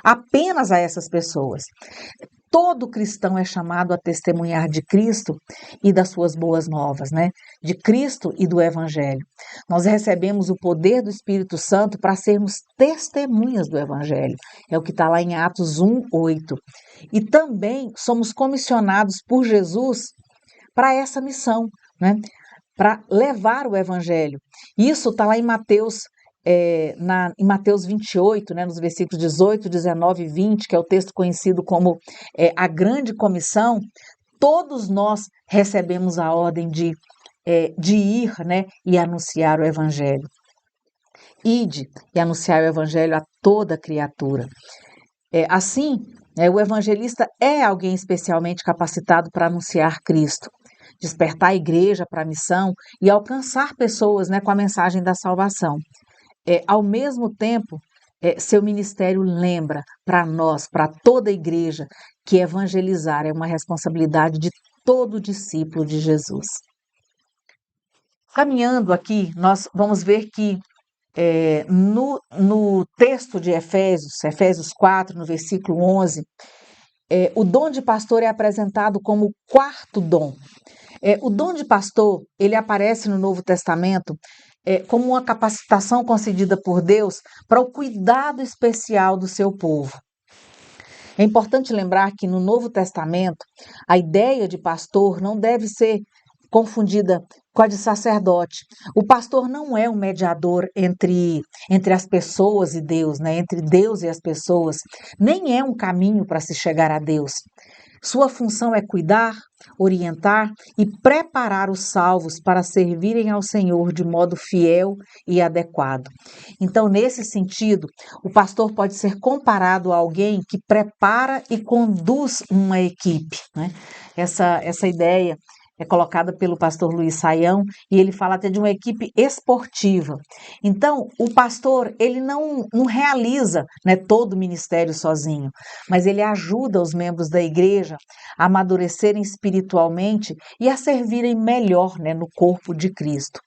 apenas a essas pessoas. Todo cristão é chamado a testemunhar de Cristo e das suas boas novas, né? De Cristo e do Evangelho. Nós recebemos o poder do Espírito Santo para sermos testemunhas do Evangelho. É o que está lá em Atos 1:8. E também somos comissionados por Jesus para essa missão, né? Para levar o Evangelho. Isso está lá em Mateus em Mateus 28, né, nos versículos 18, 19 e 20, que é o texto conhecido como a Grande Comissão, todos nós recebemos a ordem de ir, né, e anunciar o Evangelho. Ide e anunciar o Evangelho a toda criatura. Assim, o evangelista é alguém especialmente capacitado para anunciar Cristo, despertar a igreja para a missão e alcançar pessoas, né, com a mensagem da salvação. Ao mesmo tempo, seu ministério lembra para nós, para toda a igreja, que evangelizar é uma responsabilidade de todo discípulo de Jesus. Caminhando aqui, nós vamos ver que no texto de Efésios 4, no versículo 11, o dom de pastor é apresentado como o quarto dom. O dom de pastor, ele aparece no Novo Testamento como uma capacitação concedida por Deus para o cuidado especial do seu povo. É importante lembrar que no Novo Testamento, a ideia de pastor não deve ser confundida com a de sacerdote. O pastor não é um mediador entre as pessoas e Deus, né? Entre Deus e as pessoas, nem é um caminho para se chegar a Deus. Sua função é cuidar, orientar e preparar os salvos para servirem ao Senhor de modo fiel e adequado. Então, nesse sentido, o pastor pode ser comparado a alguém que prepara e conduz uma equipe, né? Essa ideia é colocada pelo pastor Luiz Saião, e ele fala até de uma equipe esportiva. Então, o pastor, ele não realiza, né, todo o ministério sozinho, mas ele ajuda os membros da igreja a amadurecerem espiritualmente e a servirem melhor, né, no corpo de Cristo.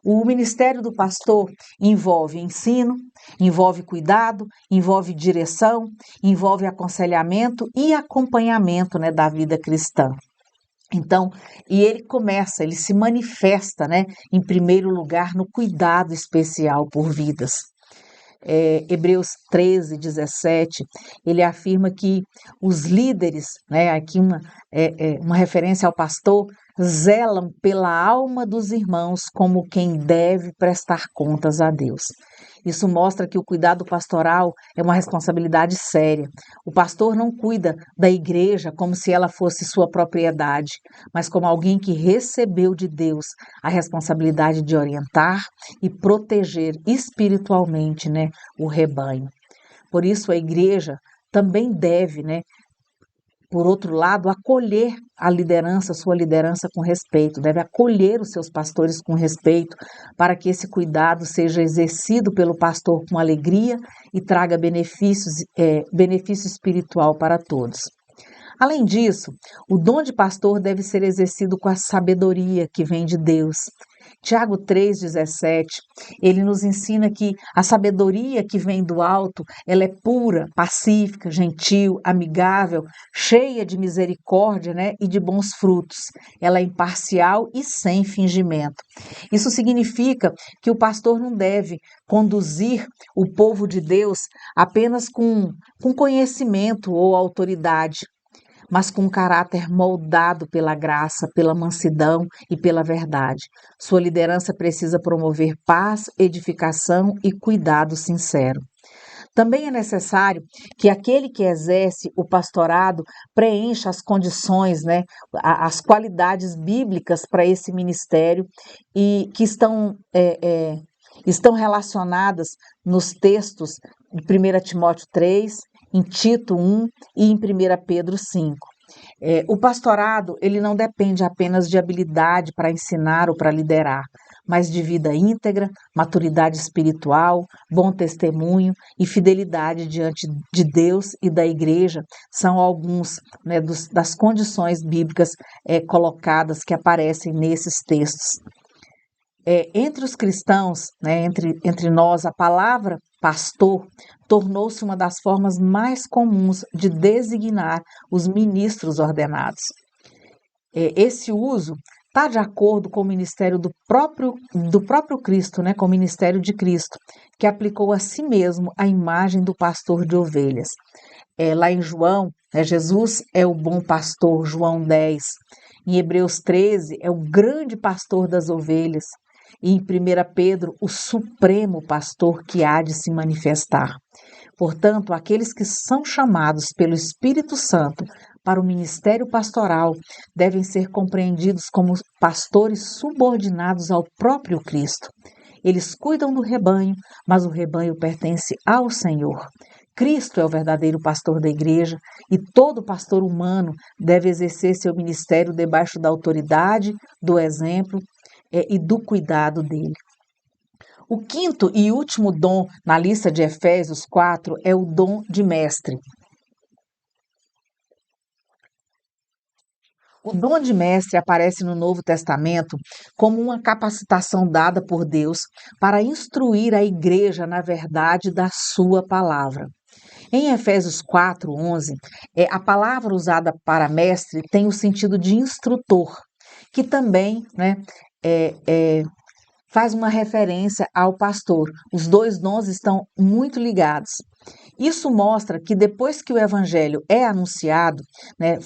O ministério do pastor envolve ensino, envolve cuidado, envolve direção, envolve aconselhamento e acompanhamento, né, da vida cristã. Então, e ele se manifesta, né, em primeiro lugar, no cuidado especial por vidas. Hebreus 13, 17, ele afirma que os líderes, né, aqui uma referência ao pastor, zelam pela alma dos irmãos como quem deve prestar contas a Deus. Isso mostra que o cuidado pastoral é uma responsabilidade séria. O pastor não cuida da igreja como se ela fosse sua propriedade, mas como alguém que recebeu de Deus a responsabilidade de orientar e proteger espiritualmente, né, o rebanho. Por isso a igreja também deve, né, por outro lado, acolher a liderança, sua liderança com respeito, deve acolher os seus pastores com respeito, para que esse cuidado seja exercido pelo pastor com alegria e traga benefício espiritual para todos. Além disso, o dom de pastor deve ser exercido com a sabedoria que vem de Deus. Tiago 3,17, ele nos ensina que a sabedoria que vem do alto, ela é pura, pacífica, gentil, amigável, cheia de misericórdia, né, e de bons frutos. Ela é imparcial e sem fingimento. Isso significa que o pastor não deve conduzir o povo de Deus apenas com conhecimento ou autoridade, mas com um caráter moldado pela graça, pela mansidão e pela verdade. Sua liderança precisa promover paz, edificação e cuidado sincero. Também é necessário que aquele que exerce o pastorado preencha as condições, né, as qualidades bíblicas para esse ministério e que estão relacionadas nos textos de 1 Timóteo 3, em Tito 1 e em 1 Pedro 5. O pastorado, ele não depende apenas de habilidade para ensinar ou para liderar, mas de vida íntegra, maturidade espiritual, bom testemunho e fidelidade diante de Deus e da igreja são alguns, né, das condições bíblicas colocadas que aparecem nesses textos. Entre os cristãos, né, entre nós, a palavra pastor tornou-se uma das formas mais comuns de designar os ministros ordenados. Esse uso está de acordo com o ministério do próprio Cristo, né, com o ministério de Cristo, que aplicou a si mesmo a imagem do pastor de ovelhas. Lá em João, né, Jesus é o bom pastor, João 10. Em Hebreus 13, é o grande pastor das ovelhas. E em 1 Pedro, o supremo pastor que há de se manifestar. Portanto, aqueles que são chamados pelo Espírito Santo para o ministério pastoral devem ser compreendidos como pastores subordinados ao próprio Cristo. Eles cuidam do rebanho, mas o rebanho pertence ao Senhor. Cristo é o verdadeiro pastor da igreja e todo pastor humano deve exercer seu ministério debaixo da autoridade, do exemplo e do cuidado dele. O quinto e último dom na lista de Efésios 4 é o dom de mestre. O dom de mestre aparece no Novo Testamento como uma capacitação dada por Deus para instruir a igreja na verdade da sua palavra. Em Efésios 4:11, a palavra usada para mestre tem o sentido de instrutor, que também, né, faz uma referência ao pastor. Os dois dons estão muito ligados. Isso mostra que depois que o evangelho é anunciado, né,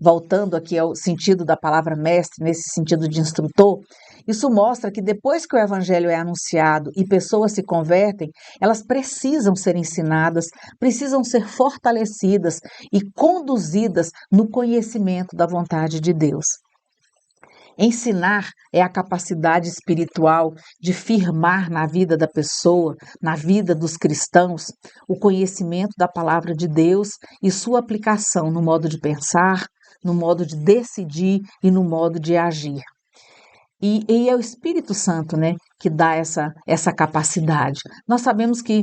voltando aqui ao sentido da palavra mestre, nesse sentido de instrutor, isso mostra que depois que o evangelho é anunciado e pessoas se convertem, elas precisam ser ensinadas, precisam ser fortalecidas e conduzidas no conhecimento da vontade de Deus. Ensinar é a capacidade espiritual de firmar na vida da pessoa, na vida dos cristãos, o conhecimento da palavra de Deus e sua aplicação no modo de pensar, no modo de decidir e no modo de agir. E é o Espírito Santo, né, que dá essa capacidade. Nós sabemos que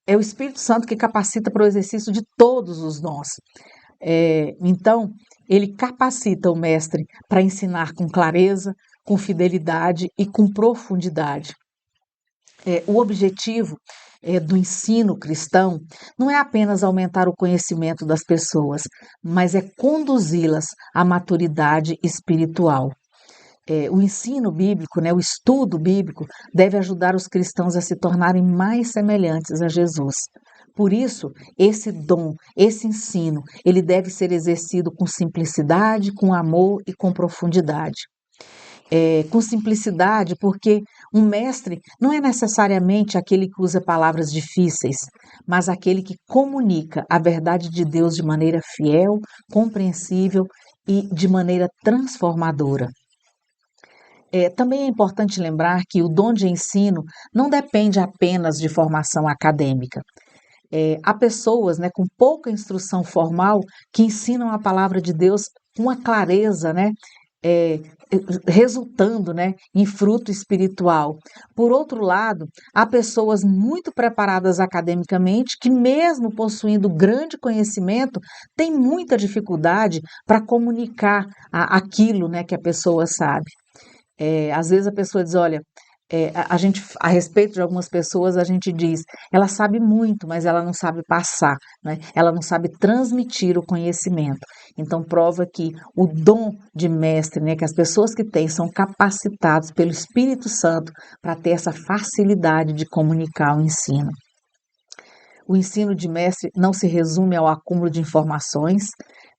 é o Espírito Santo que capacita para o exercício de todos os dons. Então, ele capacita o mestre para ensinar com clareza, com fidelidade e com profundidade. O objetivo do ensino cristão não é apenas aumentar o conhecimento das pessoas, mas é conduzi-las à maturidade espiritual. O ensino bíblico, né, o estudo bíblico, deve ajudar os cristãos a se tornarem mais semelhantes a Jesus. Por isso, esse dom, esse ensino, ele deve ser exercido com simplicidade, com amor e com profundidade. Com simplicidade, porque um mestre não é necessariamente aquele que usa palavras difíceis, mas aquele que comunica a verdade de Deus de maneira fiel, compreensível e de maneira transformadora. Também é importante lembrar que o dom de ensino não depende apenas de formação acadêmica. Há pessoas, né, com pouca instrução formal que ensinam a palavra de Deus com uma clareza, né, resultando, né, em fruto espiritual. Por outro lado, há pessoas muito preparadas academicamente que, mesmo possuindo grande conhecimento, têm muita dificuldade para comunicar aquilo, né, que a pessoa sabe. Às vezes a pessoa diz, olha, a gente, a respeito de algumas pessoas, a gente diz, ela sabe muito, mas ela não sabe passar, né? Ela não sabe transmitir o conhecimento. Então, prova que o dom de mestre, né, que as pessoas que têm são capacitados pelo Espírito Santo para ter essa facilidade de comunicar o ensino. O ensino de mestre não se resume ao acúmulo de informações,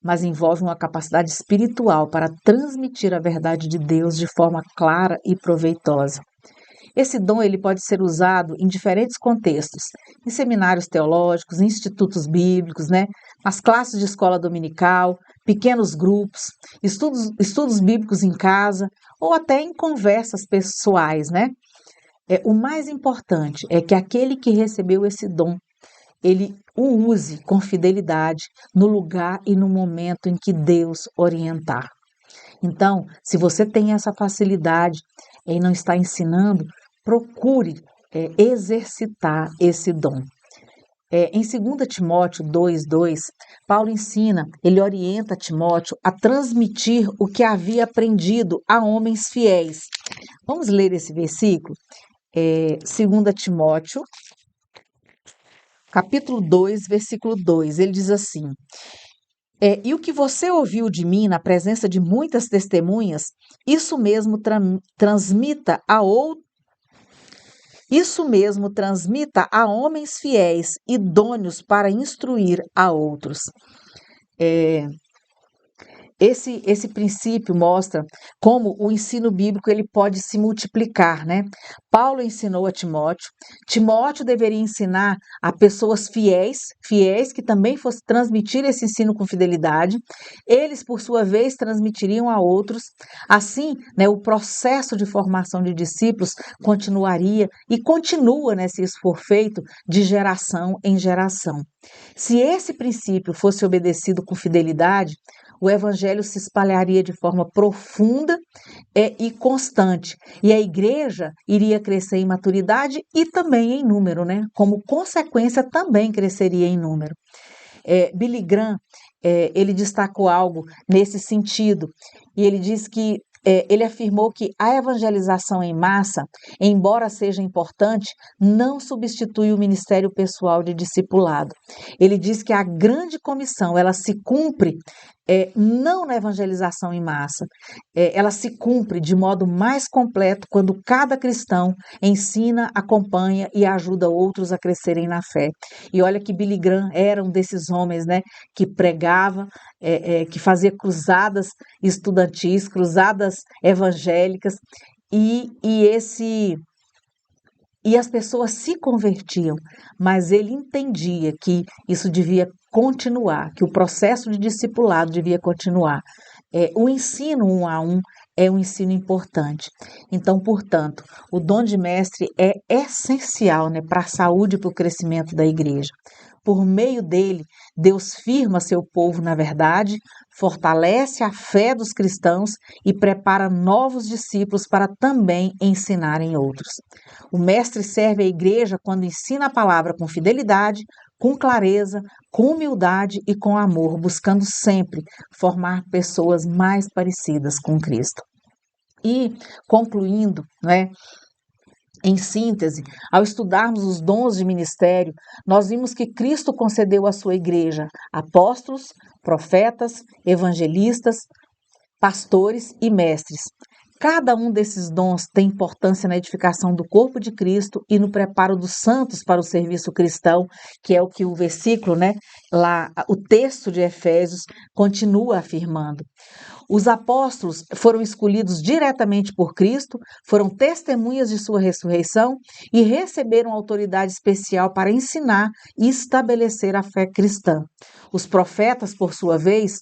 mas envolve uma capacidade espiritual para transmitir a verdade de Deus de forma clara e proveitosa. Esse dom ele pode ser usado em diferentes contextos, em seminários teológicos, em institutos bíblicos, né, nas classes de escola dominical, pequenos grupos, estudos bíblicos em casa ou até em conversas pessoais, né? O mais importante é que aquele que recebeu esse dom ele o use com fidelidade no lugar e no momento em que Deus orientar. Então, se você tem essa facilidade em não estar ensinando, procure exercitar esse dom. Em 2 Timóteo 2,2, Paulo ensina, ele orienta Timóteo a transmitir o que havia aprendido a homens fiéis. Vamos ler esse versículo? 2 Timóteo capítulo 2, versículo 2, ele diz assim: e o que você ouviu de mim na presença de muitas testemunhas, isso mesmo transmita a homens fiéis, idôneos para instruir a outros. Esse princípio mostra como o ensino bíblico ele pode se multiplicar, né? Paulo ensinou a Timóteo, Timóteo deveria ensinar a pessoas fiéis que também fossem transmitir esse ensino com fidelidade, eles, por sua vez, transmitiriam a outros. Assim, né, o processo de formação de discípulos continuaria e continua, né, se isso for feito, de geração em geração. Se esse princípio fosse obedecido com fidelidade, o evangelho se espalharia de forma profunda e constante. E a igreja iria crescer em maturidade e também em número, né? Como consequência, também cresceria em número. Billy Graham, ele destacou algo nesse sentido, e ele diz que ele afirmou que a evangelização em massa, embora seja importante, não substitui o ministério pessoal de discipulado. Ele diz que a grande comissão, ela se cumpre não na evangelização em massa, ela se cumpre de modo mais completo quando cada cristão ensina, acompanha e ajuda outros a crescerem na fé. E olha que Billy Graham era um desses homens, né, que pregava, que fazia cruzadas estudantis, cruzadas evangélicas, e as pessoas se convertiam, mas ele entendia que isso devia continuar, que o processo de discipulado devia continuar. O ensino 1 a 1 é um ensino importante. Então, portanto, o dom de mestre é essencial, né, para a saúde e para o crescimento da igreja. Por meio dele, Deus firma seu povo na verdade, fortalece a fé dos cristãos e prepara novos discípulos para também ensinarem outros. O mestre serve a igreja quando ensina a palavra com fidelidade, com clareza, com humildade e com amor, buscando sempre formar pessoas mais parecidas com Cristo. E, concluindo, né, em síntese, ao estudarmos os dons de ministério, nós vimos que Cristo concedeu à sua igreja apóstolos, profetas, evangelistas, pastores e mestres. Cada um desses dons tem importância na edificação do corpo de Cristo e no preparo dos santos para o serviço cristão, que é o que o versículo, né, lá, o texto de Efésios continua afirmando. Os apóstolos foram escolhidos diretamente por Cristo, foram testemunhas de sua ressurreição e receberam autoridade especial para ensinar e estabelecer a fé cristã. Os profetas, por sua vez,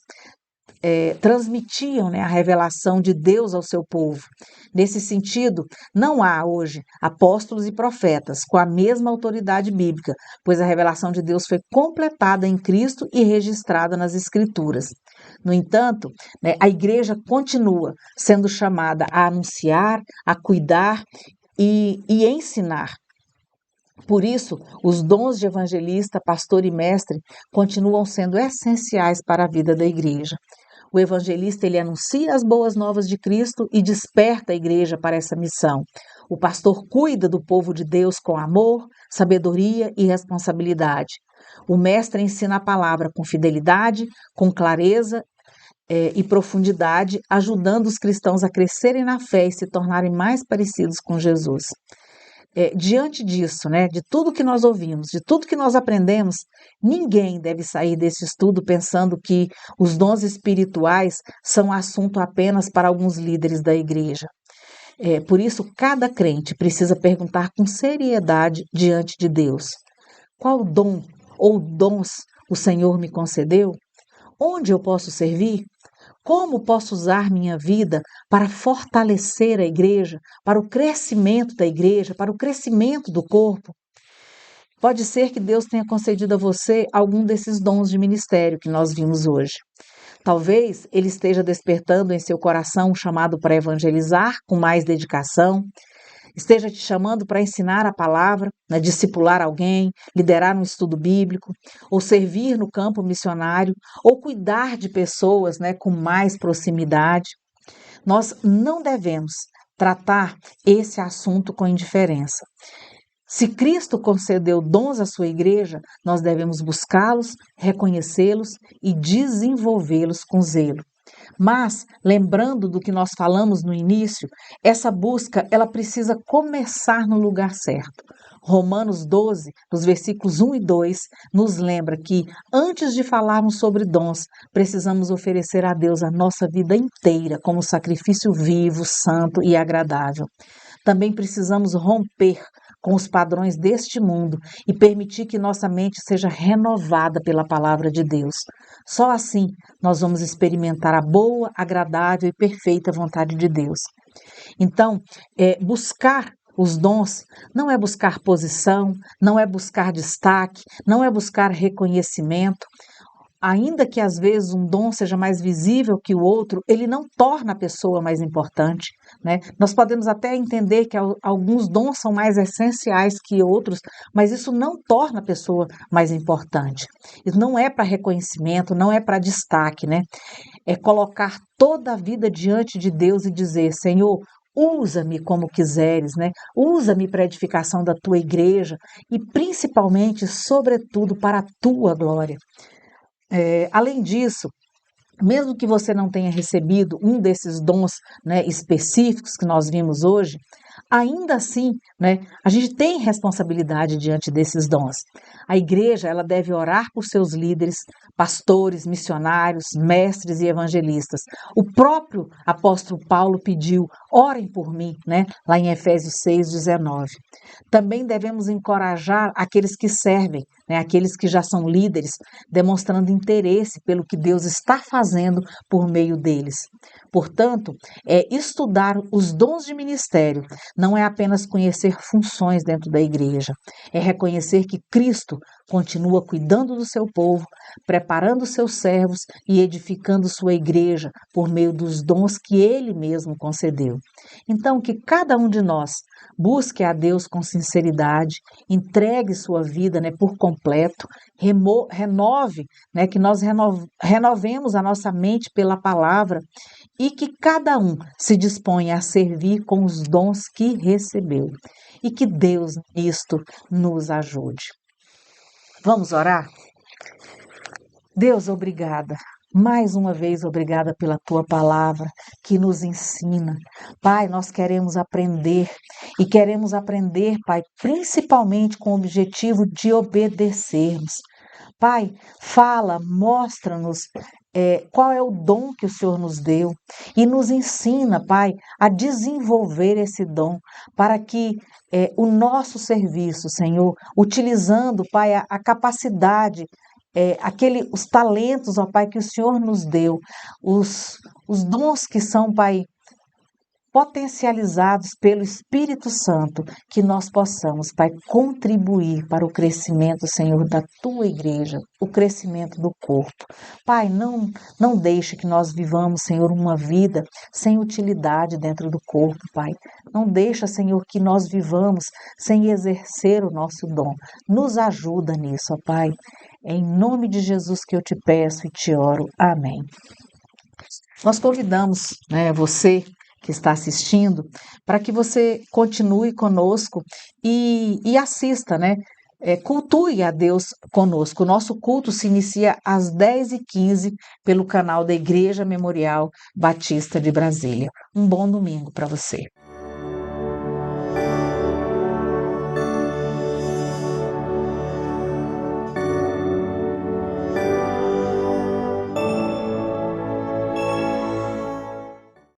transmitiam, né, a revelação de Deus ao seu povo. Nesse sentido, não há hoje apóstolos e profetas com a mesma autoridade bíblica, pois a revelação de Deus foi completada em Cristo e registrada nas Escrituras. No entanto, né, a igreja continua sendo chamada a anunciar, a cuidar e ensinar. Por isso, os dons de evangelista, pastor e mestre continuam sendo essenciais para a vida da igreja. O evangelista, ele anuncia as boas novas de Cristo e desperta a igreja para essa missão. O pastor cuida do povo de Deus com amor, sabedoria e responsabilidade. O mestre ensina a palavra com fidelidade, com clareza e profundidade, ajudando os cristãos a crescerem na fé e se tornarem mais parecidos com Jesus. Diante disso, né, de tudo que nós ouvimos, de tudo que nós aprendemos, ninguém deve sair desse estudo pensando que os dons espirituais são assunto apenas para alguns líderes da igreja. Por isso, cada crente precisa perguntar com seriedade diante de Deus: qual dom ou dons o Senhor me concedeu? Onde eu posso servir? Como posso usar minha vida para fortalecer a igreja, para o crescimento da igreja, para o crescimento do corpo? Pode ser que Deus tenha concedido a você algum desses dons de ministério que nós vimos hoje. Talvez Ele esteja despertando em seu coração um chamado para evangelizar com mais dedicação, esteja te chamando para ensinar a palavra, né, discipular alguém, liderar um estudo bíblico, ou servir no campo missionário, ou cuidar de pessoas, né, com mais proximidade. Nós não devemos tratar esse assunto com indiferença. Se Cristo concedeu dons à sua igreja, nós devemos buscá-los, reconhecê-los e desenvolvê-los com zelo. Mas, lembrando do que nós falamos no início, essa busca ela precisa começar no lugar certo. Romanos 12, nos versículos 1 e 2, nos lembra que, antes de falarmos sobre dons, precisamos oferecer a Deus a nossa vida inteira como sacrifício vivo, santo e agradável. Também precisamos romper com os padrões deste mundo e permitir que nossa mente seja renovada pela palavra de Deus. Só assim nós vamos experimentar a boa, agradável e perfeita vontade de Deus. Então, buscar os dons não é buscar posição, não é buscar destaque, não é buscar reconhecimento. Ainda que às vezes um dom seja mais visível que o outro, ele não torna a pessoa mais importante, né? Nós podemos até entender que alguns dons são mais essenciais que outros, mas isso não torna a pessoa mais importante. Isso não é para reconhecimento, não é para destaque, né? É colocar toda a vida diante de Deus e dizer: Senhor, usa-me como quiseres, né? Usa-me para a edificação da tua igreja e principalmente, sobretudo, para a tua glória. Além disso, mesmo que você não tenha recebido um desses dons, né, específicos que nós vimos hoje, ainda assim, né, a gente tem responsabilidade diante desses dons. A igreja ela deve orar por seus líderes, pastores, missionários, mestres e evangelistas. O próprio apóstolo Paulo pediu: orem por mim, né, lá em Efésios 6:19. Também devemos encorajar aqueles que servem, né, aqueles que já são líderes, demonstrando interesse pelo que Deus está fazendo por meio deles. Portanto, estudar os dons de ministério não é apenas conhecer funções dentro da igreja, é reconhecer que Cristo continua cuidando do seu povo, preparando seus servos e edificando sua igreja por meio dos dons que ele mesmo concedeu. Então, que cada um de nós busque a Deus com sinceridade, entregue sua vida, né, por completo, renove, né, que nós renovemos a nossa mente pela palavra e que cada um se disponha a servir com os dons que recebeu. E que Deus nisto nos ajude. Vamos orar? Deus, obrigada. Mais uma vez, obrigada pela tua palavra que nos ensina. Pai, nós queremos aprender e queremos aprender, Pai, principalmente com o objetivo de obedecermos. Pai, fala, mostra-nos qual é o dom que o Senhor nos deu e nos ensina, Pai, a desenvolver esse dom para que o nosso serviço, Senhor, utilizando, Pai, a capacidade, os talentos, ó Pai, que o Senhor nos deu, os dons que são, Pai, potencializados pelo Espírito Santo, que nós possamos, Pai, contribuir para o crescimento, Senhor, da tua igreja, o crescimento do corpo. Pai, não deixe que nós vivamos, Senhor, uma vida sem utilidade dentro do corpo, Pai. Não deixa, Senhor, que nós vivamos sem exercer o nosso dom. Nos ajuda nisso, ó Pai. É em nome de Jesus que eu te peço e te oro. Amém. Nós convidamos, você que está assistindo, para que você continue conosco e assista, cultue a Deus conosco. O nosso culto se inicia às 10h15 pelo canal da Igreja Memorial Batista de Brasília. Um bom domingo para você.